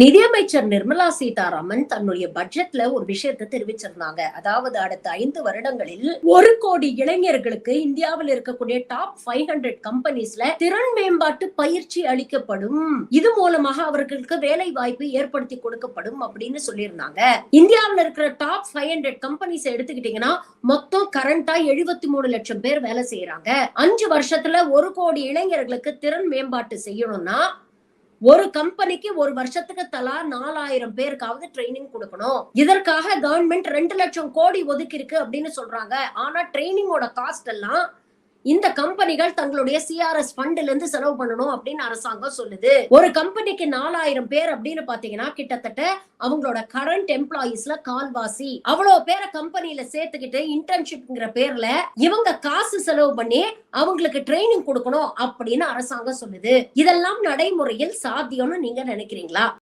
நிதியமைச்சர் நிர்மலா சீதாராமன் தன்னுடைய பட்ஜெட்ல ஒரு விஷயத்தை தெரிவிச்சிருந்தாங்க. அதாவது அடுத்த 5 வருடங்களில் 1 கோடி இளைஞர்களுக்கு இந்தியாவில் இருக்கக்கூடிய டாப் 500 கம்பெனிஸ்ல திறன் மேம்பாட்டு பயிற்சி அளிக்கப்படும். இது மூலமாக அவர்களுக்கு வேலை வாய்ப்பு ஏற்படுத்தி கொடுக்கப்படும் அப்படின்னு சொல்லியிருந்தாங்க. இந்தியாவில் இருக்கிற டாப் 500 கம்பெனிஸ் எடுத்துக்கிட்டீங்கன்னா மொத்தம் கரண்டா 73 லட்சம் பேர் வேலை செய்யறாங்க. 5 வருஷத்துல 1 கோடி இளைஞர்களுக்கு திறன் மேம்பாட்டு செய்யணும்னா ஒரு கம்பெனிக்கு ஒரு வருஷத்துக்கு தலா 4000 பேருக்காவது ட்ரைனிங் கொடுக்கணும். இதற்காக கவர்மெண்ட் 2 லட்சம் கோடி ஒதுக்கி இருக்கு அப்படின்னு சொல்றாங்க. ஆனா ட்ரைனிங்கோட காஸ்ட் எல்லாம் இந்த கம்பெனிகள் தங்களுடைய சிஆர்எஸ் ஃபண்ட்ல இருந்து செலவு பண்ணணும் அப்படின்னு அரசாங்கம் சொல்லுது. ஒரு கம்பெனிக்கு 4000 பேர் அப்படின்னு பாத்தீங்கன்னா கிட்டத்தட்ட அவங்களோட கரண்ட் எம்ப்ளாயிஸ்ல கால்வாசி அவ்வளவு பேரை கம்பெனில சேர்த்துக்கிட்டு இன்டர்ன்ஷிப்ங்கிற பேர்ல இவங்க காசு செலவு பண்ணி அவங்களுக்கு ட்ரைனிங் கொடுக்கணும் அப்படின்னு அரசாங்கம் சொல்லுது. இதெல்லாம் நடைமுறையில் சாத்தியம்னு நீங்க நினைக்கிறீங்களா?